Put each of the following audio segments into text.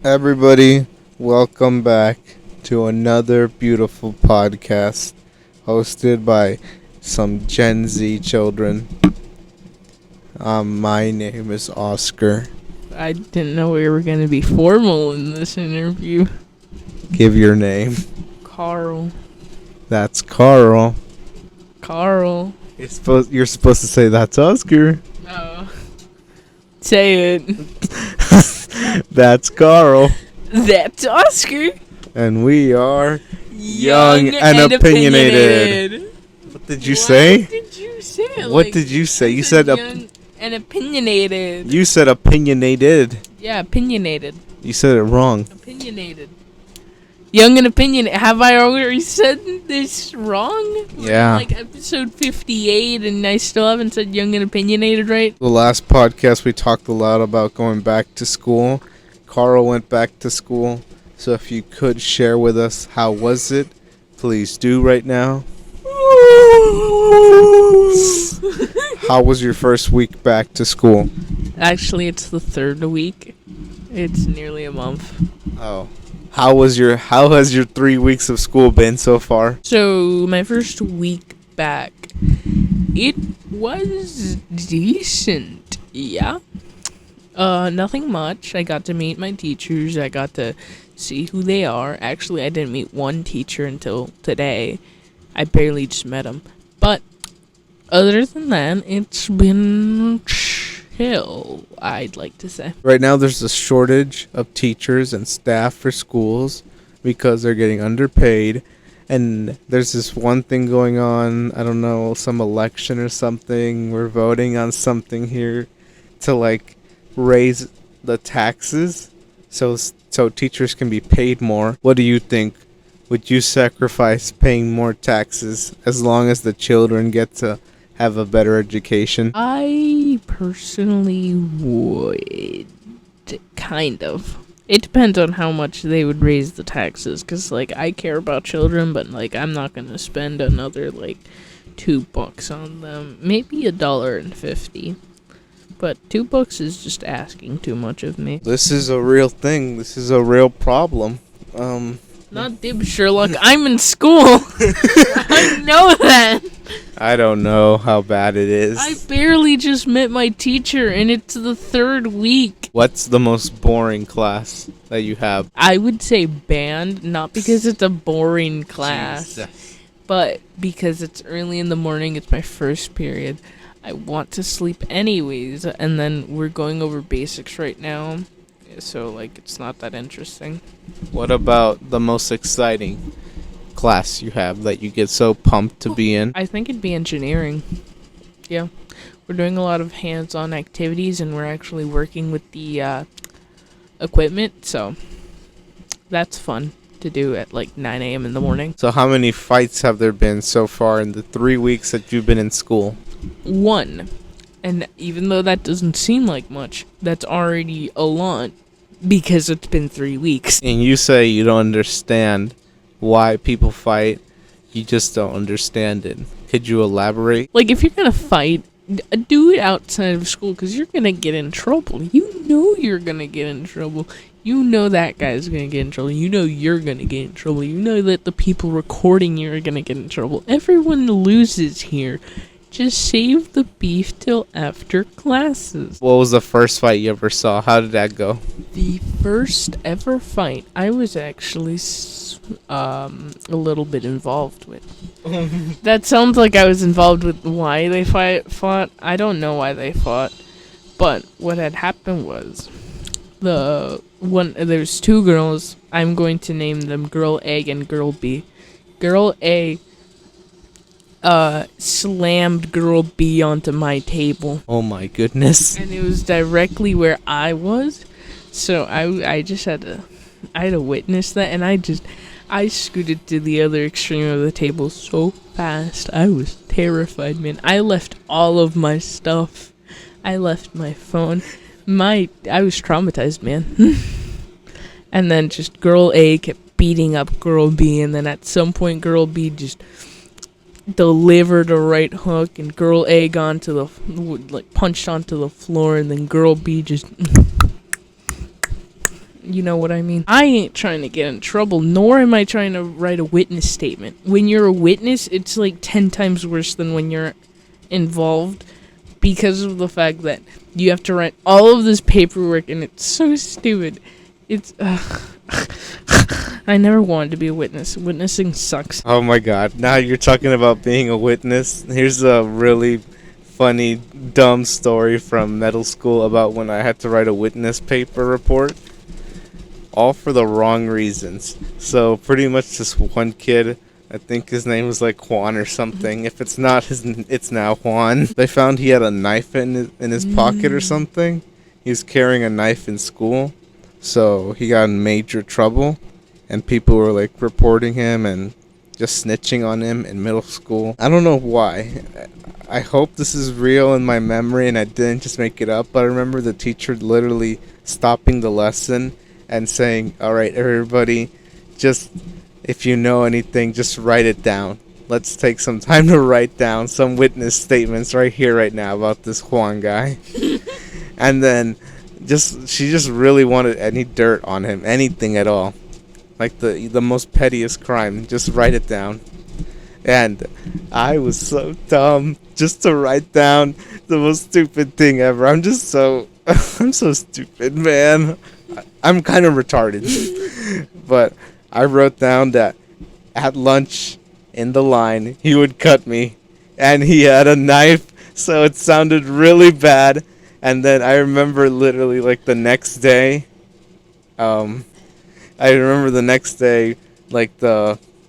Everybody, welcome back to another beautiful podcast hosted by some Gen Z children. My name is Oscar. I didn't know we were going to be formal in this interview. Give your name. Carl. That's Carl. Carl. You're supposed to say that's Oscar. Oh. Say it. That's Carl. That's Oscar. And we are young and opinionated. What did you say? What did you say? What did you say? You said young and opinionated. You said opinionated. Yeah, opinionated. You said it wrong. Opinionated. Young and opinionated. Have I already said this wrong? Yeah. Like episode 58 and I still haven't said young and opinionated right? The last podcast we talked a lot about going back to school. Carl went back to school. So if you could share with us how was it, please do right now. How was your first week back to school? Actually, it's the third week. It's nearly a month. Oh. How has your 3 weeks of school been so far? So, my first week back, it was decent. Yeah. Nothing much. I got to meet my teachers. I got to see who they are. Actually, I didn't meet one teacher until today. I barely just met him. But other than that, it's been chill, I'd like to say. Right now there's a shortage of teachers and staff for schools because they're getting underpaid. And there's this one thing going on, I don't know, some election or something. We're voting on something here to raise the taxes so teachers can be paid more. What do you think? Would you sacrifice paying more taxes as long as the children get to have a better education? I personally would. Kind of. It depends on how much they would raise the taxes. Because, I care about children, but, I'm not going to spend another, $2 on them. Maybe $1.50. But $2 is just asking too much of me. This is a real thing. This is a real problem. Not Dib Sherlock. I'm in school. I know that. I don't know how bad it is. I barely just met my teacher, and it's the third week. What's the most boring class that you have? I would say band, not because it's a boring class, Jesus. but because it's early in the morning. It's my first period. I want to sleep anyways, and then we're going over basics right now, so, it's not that interesting. What about the most exciting class you have that you get so pumped to be in? I think it'd be engineering. Yeah. We're doing a lot of hands-on activities, and we're actually working with the equipment, so that's fun to do at 9 a.m. in the morning. So how many fights have there been so far in the 3 weeks that you've been in school? 1. And even though that doesn't seem like much, that's already a lot because it's been 3 weeks. And you say you don't understand why people fight. You just don't understand it. Could you elaborate? If you're gonna fight, do it outside of school because you're gonna get in trouble. You know you're gonna get in trouble. You know that guy's gonna get in trouble. You know you're gonna get in trouble. You know that the people recording you are gonna get in trouble. Everyone loses here. Just save the beef till after classes. What was the first fight you ever saw? How did that go? The first ever fight I was actually a little bit involved with. That sounds like I was involved with why they fought. I don't know why they fought. But what had happened was there's 2 girls. I'm going to name them Girl A and Girl B. Girl A slammed Girl B onto my table. Oh my goodness. And it was directly where I was. So I just had to witness that, and I scooted to the other extreme of the table so fast. I was terrified, man. I left all of my stuff. I left my phone. I was traumatized, man. And then just Girl A kept beating up Girl B, and then at some point Girl B just delivered a right hook, and Girl A gone to the punched onto the floor, and then Girl B just you know what I mean? I ain't trying to get in trouble, nor am I trying to write a witness statement. When you're a witness, it's like 10 times worse than when you're involved, because of the fact that you have to write all of this paperwork, and it's so stupid. It's I never wanted to be a witness. Witnessing sucks. Oh my god. Now you're talking about being a witness. Here's a really funny, dumb story from middle school about when I had to write a witness paper report. All for the wrong reasons. So pretty much this one kid, I think his name was like Juan or something. If it's not it's now Juan. They found he had a knife in his pocket or something. He was carrying a knife in school. So he got in major trouble. And people were like reporting him and just snitching on him in middle school. I don't know why. I hope this is real in my memory and I didn't just make it up. But I remember the teacher literally stopping the lesson and saying, "All right, everybody, just if you know anything, just write it down. Let's take some time to write down some witness statements right here, right now about this Juan guy." And then she just really wanted any dirt on him, anything at all. Like the most pettiest crime, just write it down. And I was so dumb just to write down the most stupid thing ever. I'm so stupid, man. I'm kind of retarded. But I wrote down that at lunch in the line, he would cut me. And he had a knife, so it sounded really bad. And then I remember literally like the next day, like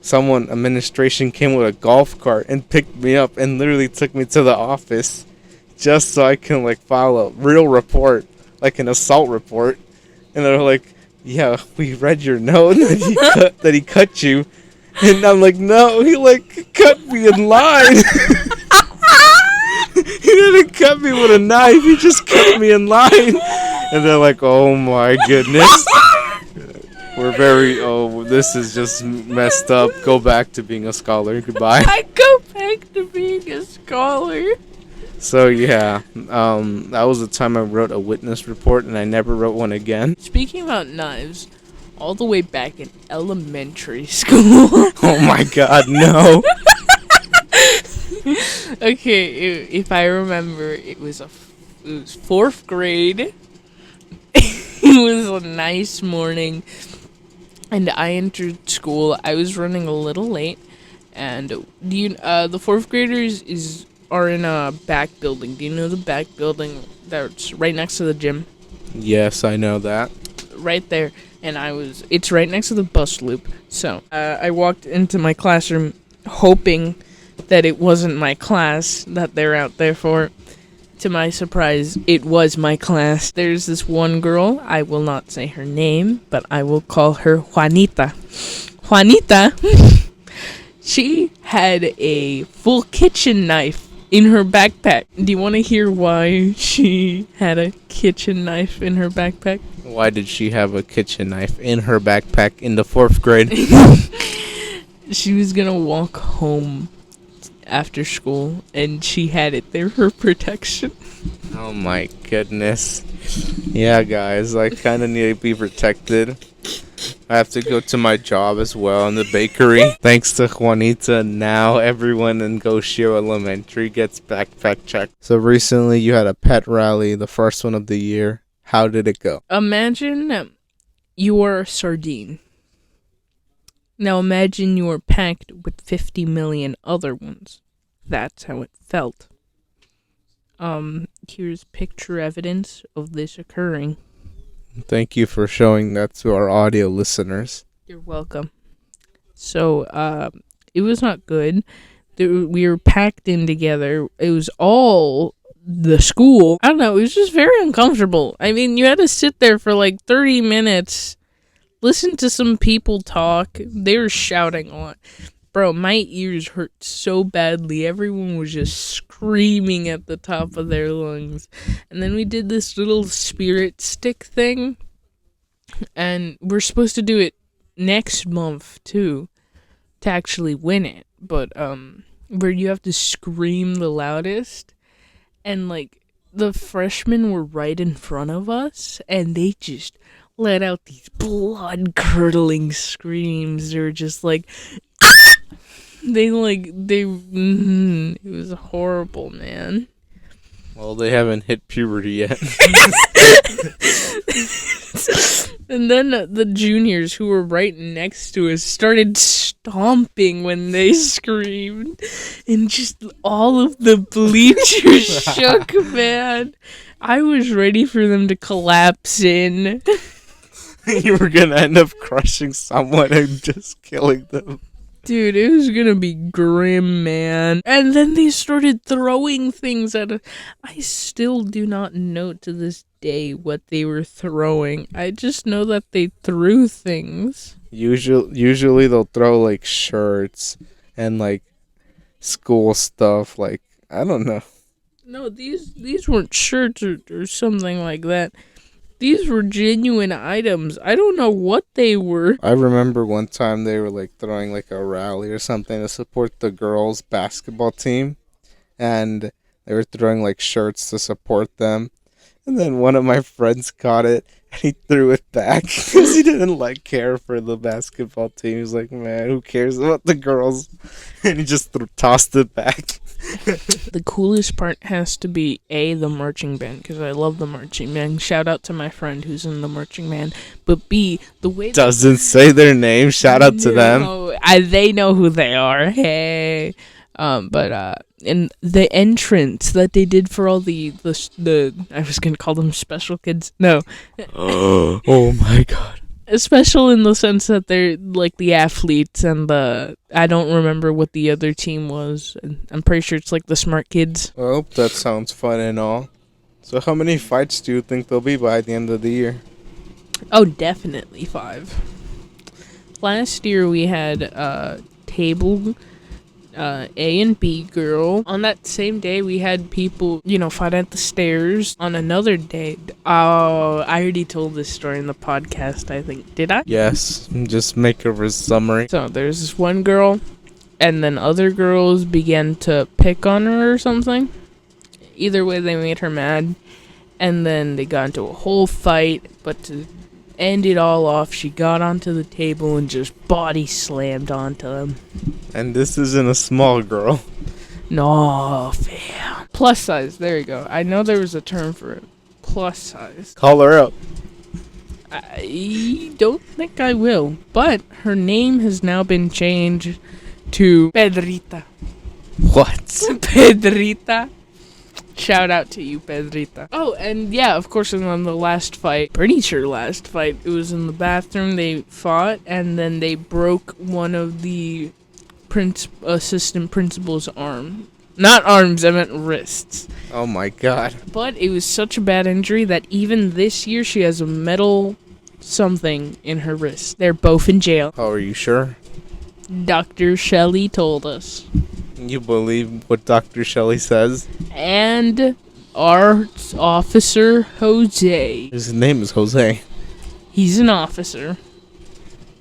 someone administration came with a golf cart and picked me up and literally took me to the office just so I can like file a real report, like an assault report. And they're like, "Yeah, we read your note that he cut you." And I'm like, "No, he like cut me in line." He didn't cut me with a knife, he just cut me in line. And they're like, "Oh my goodness. This is just messed up. Go back to being a scholar. Goodbye." I go back to being a scholar. So yeah, that was the time I wrote a witness report, and I never wrote one again. Speaking about knives, all the way back in elementary school. Oh my god, no. Okay, if I remember, it was fourth grade. It was a nice morning, and I entered school. I was running a little late, and the fourth graders are in a back building. Do you know the back building that's right next to the gym? Yes, I know that. Right there, and it's right next to the bus loop. So I walked into my classroom hoping that it wasn't my class that they're out there for. To my surprise, it was my class. There's this one girl, I will not say her name, but I will call her Juanita. Juanita, she had a full kitchen knife in her backpack. Do you want to hear why she had a kitchen knife in her backpack? Why did she have a kitchen knife in her backpack in the fourth grade? She was gonna walk home after school, and she had it there for protection. Oh my goodness. Yeah, guys, I kind of need to be protected. I have to go to my job as well in the bakery. Thanks to Juanita, now everyone in Goshier Elementary gets backpack checked. So recently you had a pet rally, the first one of the year. How did it go? Imagine you are a sardine. Now imagine you are packed with 50 million other ones. That's how it felt. Here's picture evidence of this occurring. Thank you for showing that to our audio listeners. You're welcome. So, it was not good. We were packed in together. It was all the school. I don't know, it was just very uncomfortable. I mean, you had to sit there for like 30 minutes, listen to some people talk. They were shouting a lot. Bro, my ears hurt so badly. Everyone was just screaming at the top of their lungs. And then we did this little spirit stick thing. And we're supposed to do it next month, too, to actually win it. But, where you have to scream the loudest. And, like, the freshmen were right in front of us. And they just let out these blood-curdling screams. They were just like, it was horrible, man. Well, they haven't hit puberty yet. And then the juniors who were right next to us started stomping when they screamed. And just all of the bleachers shook, man. I was ready for them to collapse in. You were gonna end up crushing someone and just killing them. Dude, it was gonna be grim, man. And then they started throwing things at us. I still do not know to this day what they were throwing. I just know that they threw things. Usually they'll throw like shirts and like school stuff. Like, I don't know. No, these weren't shirts or something like that. These were genuine items. I don't know what they were. I remember one time they were like throwing like a rally or something to support the girls' basketball team. And they were throwing like shirts to support them. And then one of my friends caught it and he threw it back because he didn't like care for the basketball team. He was like, man, who cares about the girls? And he just tossed it back. The coolest part has to be the marching band, because I love the marching band. Shout out to my friend who's in the marching band. But B, the way doesn't say their name. Shout out to them. They know who they are. Hey, and the entrance that they did for all the I was gonna call them special kids. No. Oh my god. Special in the sense that they're like the athletes and I don't remember what the other team was. I'm pretty sure it's like the smart kids. Well, that sounds fun and all. So how many fights do you think there'll be by the end of the year? Oh, definitely 5. Last year we had table A and B girl. On that same day we had people, fight at the stairs. On another day, I already told this story in the podcast, I think. Did I? Yes, just make a summary. So there's this one girl, and then other girls began to pick on her or something. Either way, they made her mad, and then they got into a whole fight. But to end it all off, she got onto the table and just body slammed onto them. And this isn't a small girl. No, fam. Plus size, there you go. I know there was a term for it. Plus size. Call her up. I don't think I will, but her name has now been changed to Pedrita. What? Pedrita. Shout out to you, Pedrita. Oh, and yeah, of course, in the last fight, pretty sure last fight, it was in the bathroom, they fought, and then they broke one of the assistant principal's arm. Not arms, I meant wrists. Oh my god. But it was such a bad injury that even this year she has a metal something in her wrist. They're both in jail. Oh, are you sure? Dr. Shelley told us. You believe what Dr. Shelley says? And our officer, Jose. His name is Jose. He's an officer.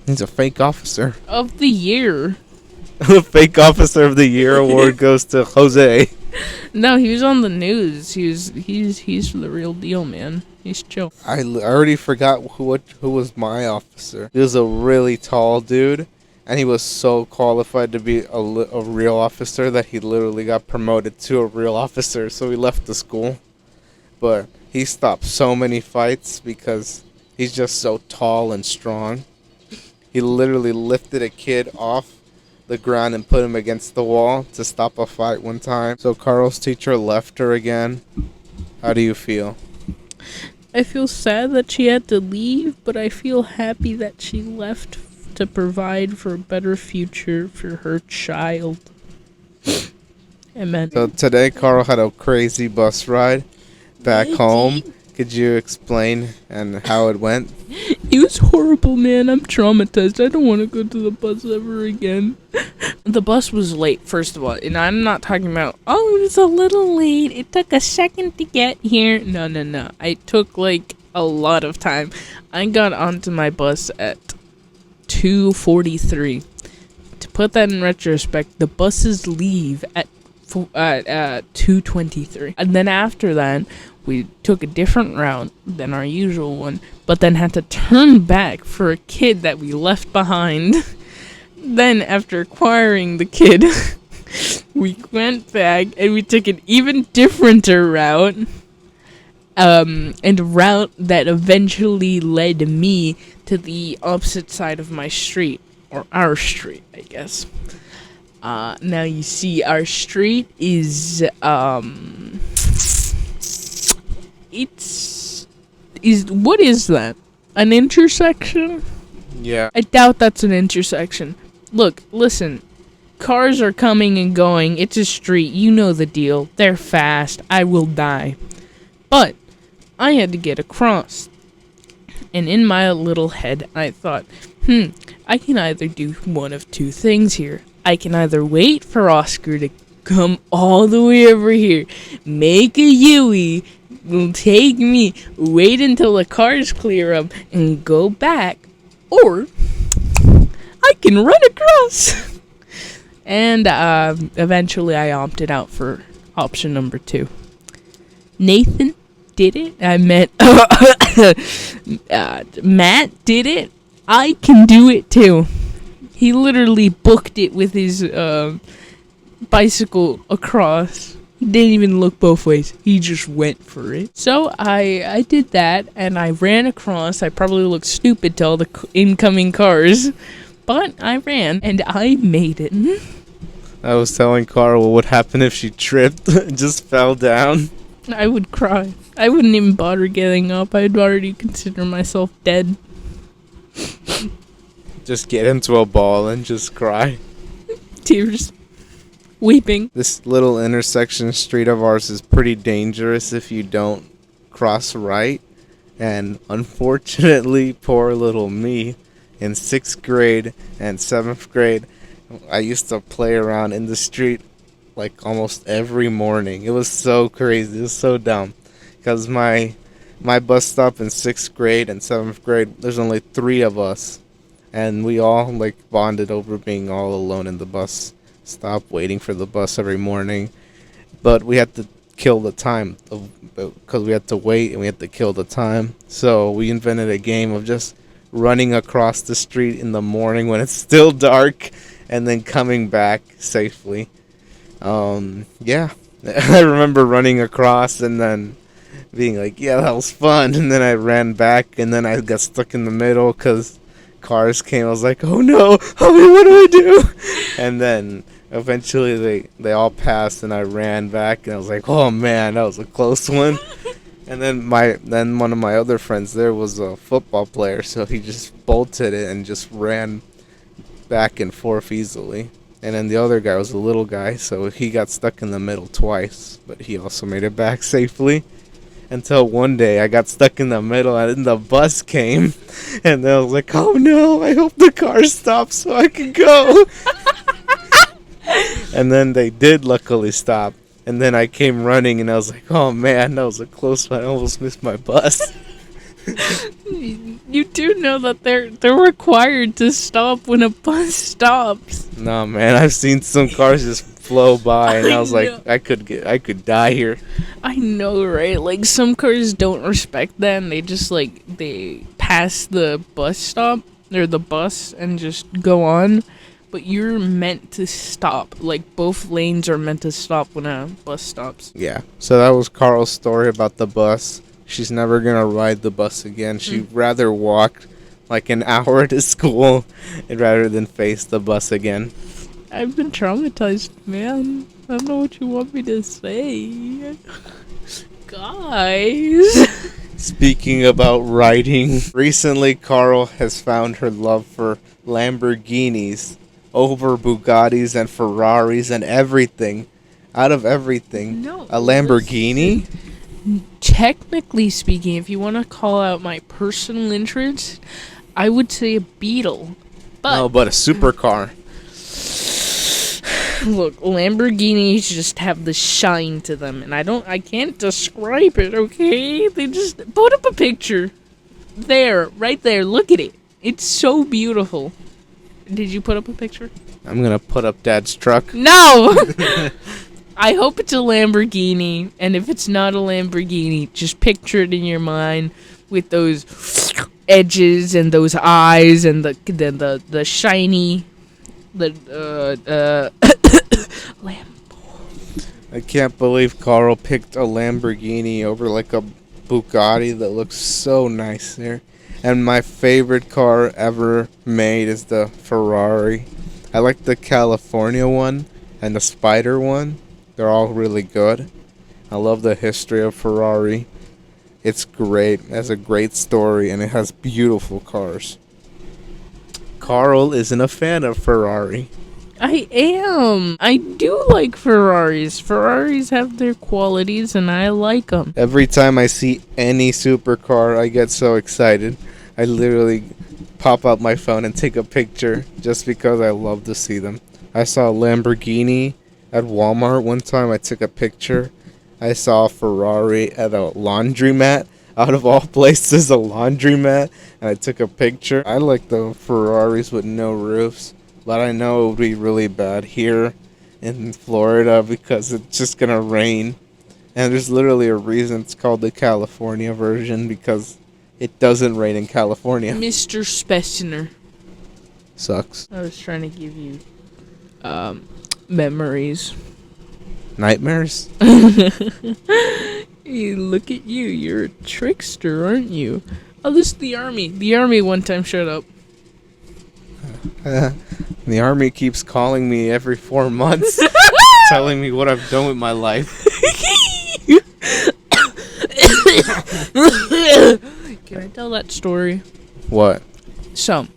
He's a fake officer. Of the year. The fake officer of the year award goes to Jose. No, he was on the news. He's the real deal, man. He's chill. I already forgot who was my officer. He was a really tall dude. And he was so qualified to be a real officer that he literally got promoted to a real officer. So he left the school. But he stopped so many fights because he's just so tall and strong. He literally lifted a kid off the ground and put him against the wall to stop a fight one time. So Carl's teacher left her again. How do you feel? I feel sad that she had to leave, but I feel happy that she left to provide for a better future for her child. Amen. So today Carl had a crazy bus ride back home. Could you explain and how it went? It was horrible, man. I'm traumatized. I don't want to go to the bus ever again. The bus was late, first of all. And I'm not talking about, it was a little late. It took a second to get here. No. I took like a lot of time. I got onto my bus at 2:43. To put that in retrospect, the buses leave at 2:23. And then after that, We took a different route than our usual one, but then had to turn back for a kid that we left behind. Then, after acquiring the kid, we went back and we took an even differenter route. And a route that eventually led me to the opposite side of my street. Or our street, I guess. Now you see, our street is, what is that? An intersection? Yeah. I doubt that's an intersection. Look, listen. Cars are coming and going. It's a street. You know the deal. They're fast. I will die. But I had to get across. And in my little head, I thought, I can either do one of two things here. I can either wait for Oscar to come all the way over here, make a U-ey, will take me, wait until the cars clear up, and go back. Or I can run across. And eventually I opted out for option number 2. Nathan did it. I meant Matt did it. I can do it too. He literally booked it with his bicycle across. He didn't even look both ways. He just went for it. So I did that, and I ran across. I probably looked stupid to all the incoming cars, but I ran, and I made it. I was telling Carl what would happen if she tripped and just fell down. I would cry. I wouldn't even bother getting up. I'd already consider myself dead. Just get into a ball and just cry. Tears. Weeping. This little intersection street of ours is pretty dangerous if you don't cross right. And unfortunately, poor little me, in 6th grade and 7th grade, I used to play around in the street like almost every morning. It was so crazy. It was so dumb. Because my bus stop in 6th grade and 7th grade, there's only 3 of us. And we all like bonded over being all alone in the bus stop, waiting for the bus every morning. But we had to kill the time because we had to wait and we had to kill the time. So we invented a game of just running across the street in the morning when it's still dark and then coming back safely. Yeah. I remember running across and then being like, yeah, that was fun. And then I ran back and then I got stuck in the middle because cars came. I was like, oh no, what do I do? And then eventually they all passed and I ran back and I was like, oh man, that was a close one. And then one of my other friends there was a football player, so he just bolted it and just ran back and forth easily. And then the other guy was a little guy, so he got stuck in the middle twice, but he also made it back safely. Until one day I got stuck in the middle and then the bus came and I was like, oh no, I hope the car stops so I can go. And then they did luckily stop. And then I came running and I was like, oh man, that was a close one. I almost missed my bus. You do know that they're required to stop when a bus stops. No man, I've seen some cars just flow by and I was like, I could die here. I know, right? Like some cars don't respect that and they just they pass the bus stop or the bus and just go on. But you're meant to stop. Like, both lanes are meant to stop when a bus stops. Yeah. So that was Carl's story about the bus. She's never going to ride the bus again. She'd rather walk like an hour to school rather than face the bus again. I've been traumatized, man. I don't know what you want me to say. Guys. Speaking about riding, recently Carl has found her love for Lamborghinis over Bugattis and Ferraris and everything. Out of everything. No, a Lamborghini? Technically speaking, if you want to call out my personal interest, I would say a Beetle. But a supercar. Look, Lamborghinis just have the shine to them, and I can't describe it, okay? They just put up a picture. There, right there, look at it. It's so beautiful. Did you put up a picture? I'm gonna put up Dad's truck. No! I hope it's a Lamborghini, and if it's not a Lamborghini, just picture it in your mind with those edges and those eyes and the shiny Lambo. I can't believe Carl picked a Lamborghini over like a Bugatti that looks so nice there. And my favorite car ever made is the Ferrari. I like the California one and the Spider one. They're all really good. I love the history of Ferrari. It's great. It has a great story and it has beautiful cars. Carl isn't a fan of Ferrari. I am. I do like Ferraris. Ferraris have their qualities, and I like them. Every time I see any supercar, I get so excited. I literally pop out my phone and take a picture just because I love to see them. I saw a Lamborghini at Walmart one time. I took a picture. I saw a Ferrari at a laundromat. Out of all places, a laundromat. And I took a picture. I like the Ferraris with no roofs. But I know it would be really bad here in Florida because it's just going to rain. And there's literally a reason it's called the California version because it doesn't rain in California. Mr. Spessner. Sucks. I was trying to give you memories. Nightmares? Hey, look at you. You're a trickster, aren't you? Oh, this is the army. The army one time showed up. The army keeps calling me every 4 months, telling me what I've done with my life. Can I tell that story? What? So,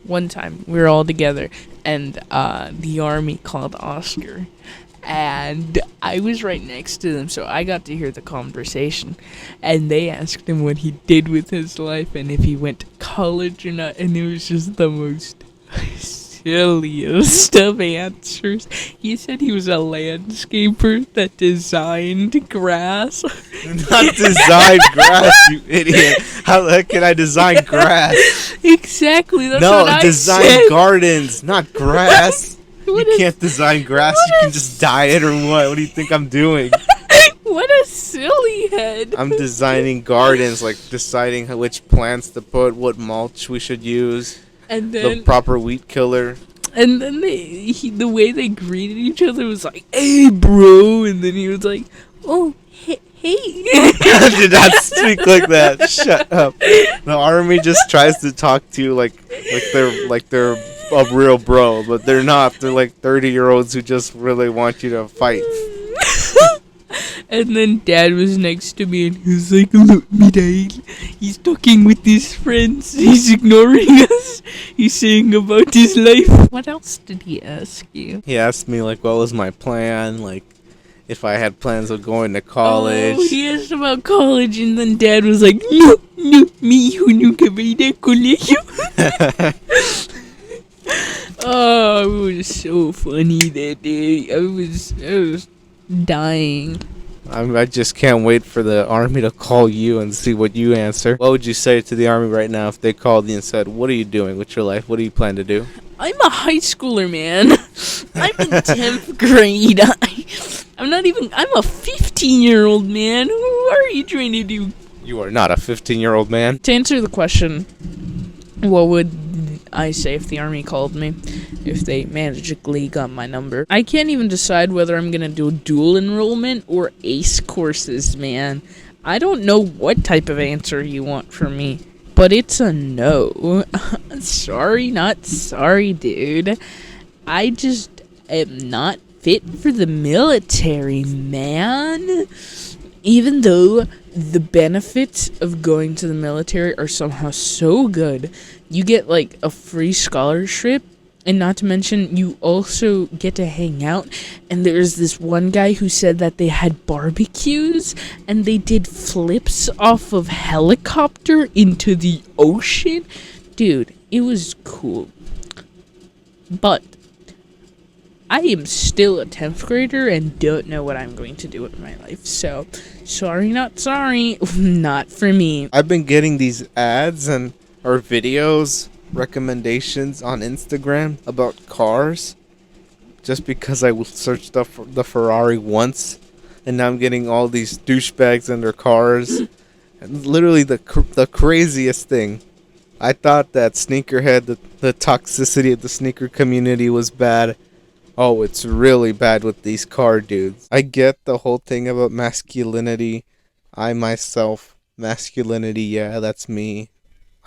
one time we were all together, and the army called Oscar, and I was right next to them, so I got to hear the conversation. And they asked him what he did with his life and if he went to college or not, and it was just the most silliest of answers. He said he was a landscaper that designed grass. Not design grass, you idiot. How the heck can I design grass? Exactly, that's No, what I design said. gardens, not grass. What You a- can't design grass, you can just dye it or what? What do you think I'm doing? What a silly head. I'm designing gardens, like deciding which plants to put, what mulch we should use, And the then proper weed killer. And then the way they greeted each other was like, "Hey, bro," and then he was like, "Oh, hey." I did not speak like that. Shut up. The army just tries to talk to you like they're a real bro, but they're not. They're like 30-year-olds who just really want you to fight. And then Dad was next to me, and he was like, "Look, Midale, he's talking with his friends. He's ignoring us. He's saying about his life." What else did he ask you? He asked me like what was my plan, like if I had plans of going to college. Oh, he asked about college, and then Dad was like, "No, me who nunca va a ir a colegio." Oh, it was so funny that day. I was dying. I just can't wait for the army to call you and see what you answer. What would you say to the army right now if they called you and said, "What are you doing with your life? What do you plan to do?" I'm a high schooler, man. I'm in 10th grade. I'm a 15-year-old man. What are you trying to do? You are not a 15-year-old man. To answer the question, what would I say if the army called me? If they magically got my number? I can't even decide whether I'm gonna do dual enrollment or ACE courses, man. I don't know what type of answer you want from me, but it's a no. Sorry, not sorry, dude. I just am not fit for the military, man. Even though the benefits of going to the military are somehow so good, you get like a free scholarship, and not to mention you also get to hang out. And there's this one guy who said that they had barbecues and they did flips off of helicopter into the ocean. Dude, it was cool. But I am still a 10th grader and don't know what I'm going to do with my life. So, sorry, not sorry. Not for me. I've been getting these ads or videos, recommendations on Instagram about cars. just because I searched up for the Ferrari once, and now I'm getting all these douchebags in their cars. And literally the craziest thing. I thought that sneakerhead, the toxicity of the sneaker community was bad. Oh, it's really bad with these car dudes. I get the whole thing about masculinity. I myself, masculinity, yeah, that's me.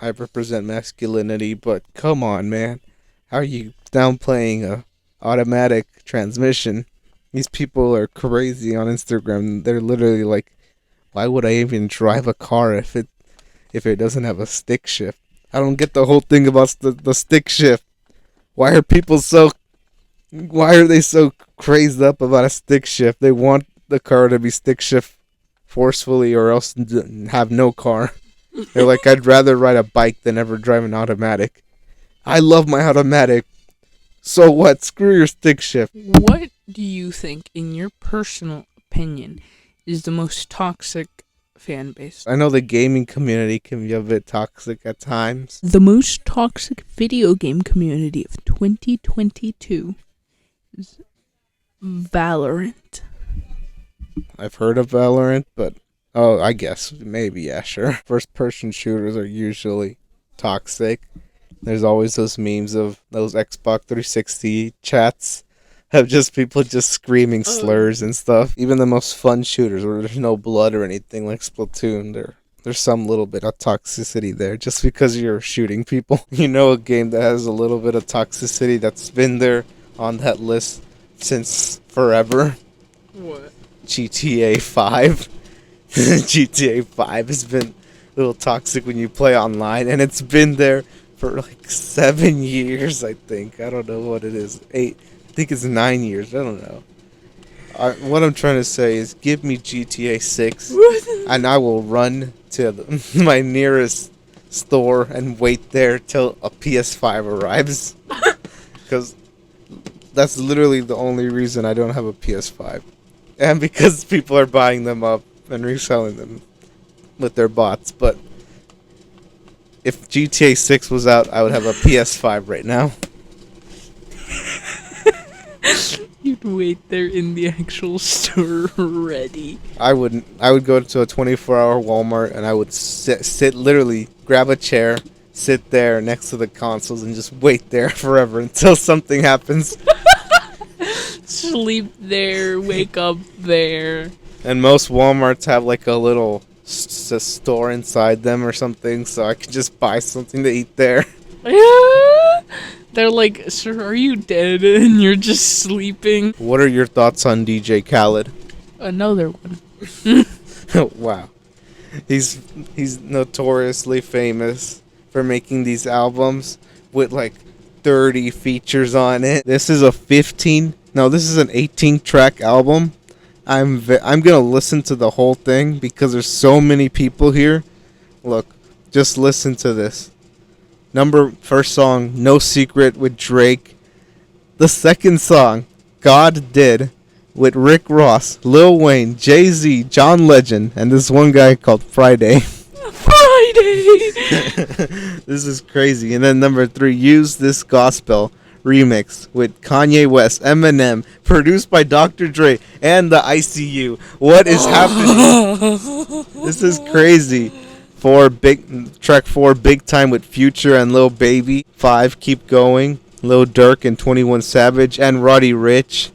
I represent masculinity, but come on, man. How are you downplaying a automatic transmission? These people are crazy on Instagram. They're literally like, why would I even drive a car if it doesn't have a stick shift? I don't get the whole thing about the stick shift. Why are they so crazed up about a stick shift? They want the car to be stick shift forcefully or else have no car. They're like, I'd rather ride a bike than ever drive an automatic. I love my automatic. So what? Screw your stick shift. What do you think, in your personal opinion, is the most toxic fan base? I know the gaming community can be a bit toxic at times. The most toxic video game community of 2022 is Valorant. I've heard of Valorant, but I guess maybe, yeah, sure. First-person shooters are usually toxic. There's always those memes of those Xbox 360 chats of just people just screaming slurs and stuff. Even the most fun shooters where there's no blood or anything like Splatoon, there's some little bit of toxicity there just because you're shooting people. You know, a game that has a little bit of toxicity that's been there on that list since forever. What? GTA 5. GTA 5 has been a little toxic when you play online, and it's been there for like 7 years, I think. I don't know what it is. 8. I think it's 9 years. I don't know. What I'm trying to say is give me GTA 6 and I will run to my nearest store and wait there till a PS5 arrives. Because that's literally the only reason I don't have a PS5. And because people are buying them up and reselling them with their bots. But if GTA 6 was out, I would have a PS5 right now. You'd wait there in the actual store ready. I wouldn't. I would go to a 24-hour Walmart and I would sit literally, grab a chair, sit there next to the consoles and just wait there forever until something happens. Sleep there, wake up there. And most Walmarts have like a little store inside them or something, so I could just buy something to eat there. They're like, sir, are you dead? And you're just sleeping. What are your thoughts on DJ Khaled? Another one. Wow. He's notoriously famous for making these albums with like 30 features on it. This is this is an 18-track album. I'm gonna listen to the whole thing because there's so many people here. Look, just listen to this. First song, No Secret with Drake. The second song, God Did, with Rick Ross, Lil Wayne, Jay-Z, John Legend, and this one guy called Friday. Friday! This is crazy. And then number 3, Use This Gospel remix with Kanye West, Eminem, produced by Dr. Dre and the ICU. What is happening? This is crazy. Track 4, Big Time with Future and Lil Baby. 5, Keep Going, Lil Durk and 21 Savage and Roddy Ricch.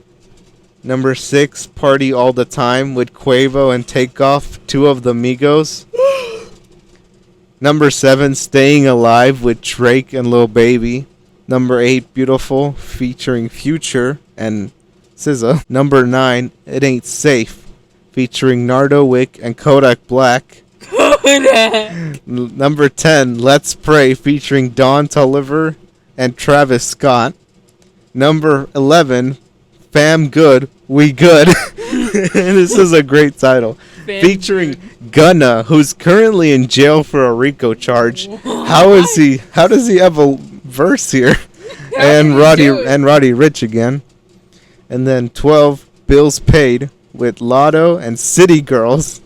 Number 6, Party All the Time with Quavo and Takeoff, 2 of the Migos. Number 7, Staying Alive with Drake and Lil Baby. Number 8, Beautiful featuring Future and SZA. Number 9, It Ain't Safe featuring Nardo Wick and Kodak Black. Number 10, Let's Pray featuring Don Toliver and Travis Scott. Number 11, Fam Good, We Good. This is a great title. Featuring Gunna, who's currently in jail for a RICO charge. How does he have a verse here? And Roddy Ricch again. And then 12, Bills Paid with Lotto and City Girls.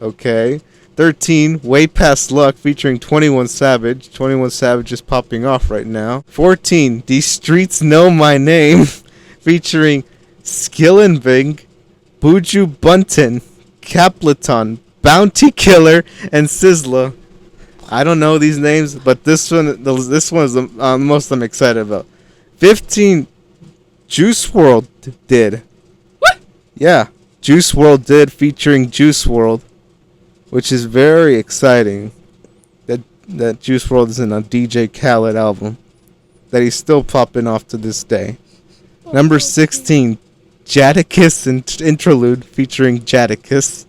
Okay. 13, Way Past Luck featuring 21 Savage. 21 Savage is popping off right now. 14, These Streets Know My Name featuring Skillenbing, Buju Bunton, Capleton, Bounty Killer, and Sizzla. I don't know these names, but this one is the most I'm excited about. 15, Juice WRLD did. What? Yeah, Juice WRLD did featuring Juice WRLD, which is very exciting. That Juice WRLD is in a DJ Khaled album that he's still popping off to this day. Number 16, Jadakiss Interlude featuring Jadakiss.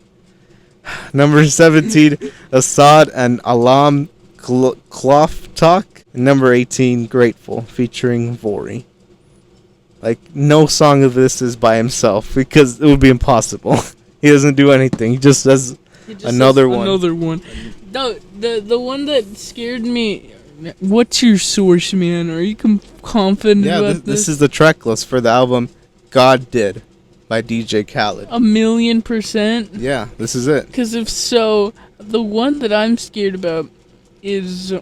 Number 17, Assad and Alam Cloth Talk. And number 18, Grateful featuring Vori. Like, no song of this is by himself because it would be impossible. He doesn't do anything. He just says another one. Another one. The one that scared me. What's your source, man? Are you confident about this is the track list for the album God Did by DJ Khaled. 1,000,000%? Yeah, this is it. Because if so, the one that I'm scared about is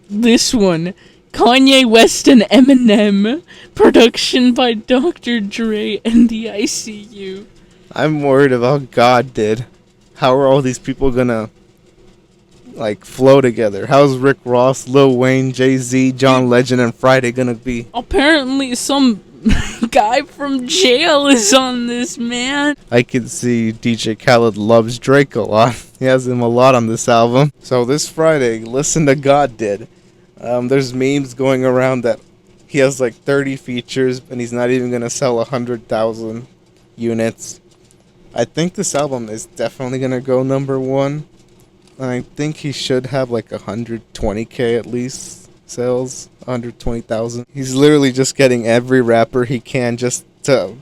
this one. Kanye West and Eminem. Production by Dr. Dre and the ICU. I'm worried about God Did. How are all these people gonna flow together? How's Rick Ross, Lil Wayne, Jay-Z, John Legend, and Friday gonna be? Apparently some guy from jail is on this, man. I can see DJ Khaled loves Drake a lot. He has him a lot on this album. So this Friday, listen to God Did. There's memes going around that he has 30 features and he's not even gonna sell 100,000 units. I think this album is definitely gonna go number one. I think he should have 120K at least sales, 120,000. He's literally just getting every rapper he can just to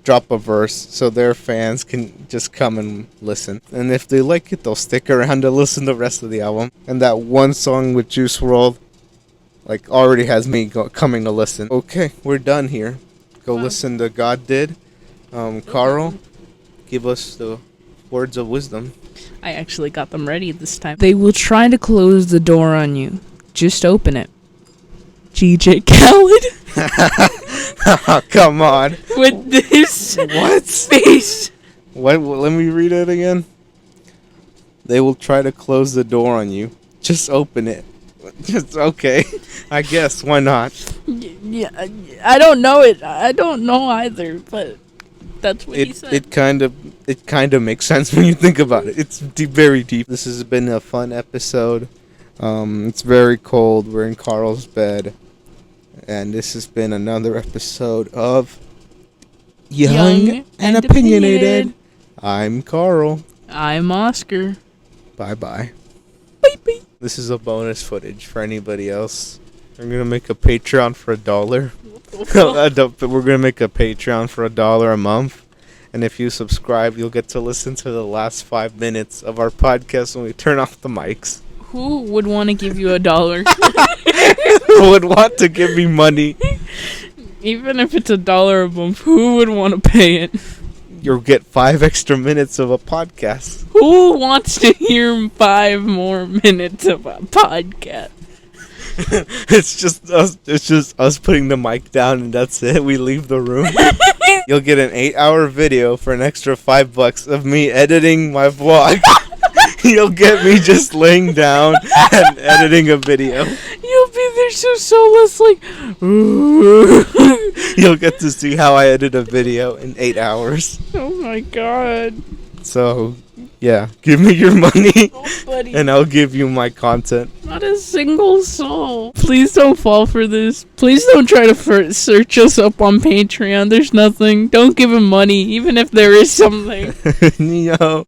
drop a verse so their fans can just come and listen. And if they like it, they'll stick around to listen to the rest of the album. And that one song with Juice WRLD already has me coming to listen. Okay, we're done here. Go listen to God Did. Carl, give us the words of wisdom. I actually got them ready this time. They will try to close the door on you. Just open it. DJ Khaled. Come on. With this what face. What? Let me read it again. They will try to close the door on you. Just open it. Just okay. I guess. Why not? Yeah, I don't know it. I don't know either, but that's what he said. It kind of makes sense when you think about it. It's very deep. This has been a fun episode. It's very cold. We're in Carl's bed. And this has been another episode of Young and Opinionated. I'm Carl. I'm Oscar. Bye-bye. Bye-bye. This is a bonus footage for anybody else. I'm going to make a Patreon for $1. We're going to make a Patreon for $1 a month. And if you subscribe, you'll get to listen to the last 5 minutes of our podcast when we turn off the mics. Who would want to give you $1? Who would want to give me money? Even if it's $1 a month, who would want to pay it? You'll get 5 extra minutes of a podcast. Who wants to hear 5 more minutes of a podcast? It's just us putting the mic down and that's it. We leave the room. You'll get an 8-hour video for an extra $5 of me editing my vlog. You'll get me just laying down and editing a video. You'll be there so soulless, You'll get to see how I edit a video in 8 hours. Oh my god. So, yeah, give me your money, Oh, buddy. and I'll give you my content. Not a single soul. Please don't fall for this. Please don't try to search us up on Patreon. There's nothing. Don't give him money, even if there is something. Yo.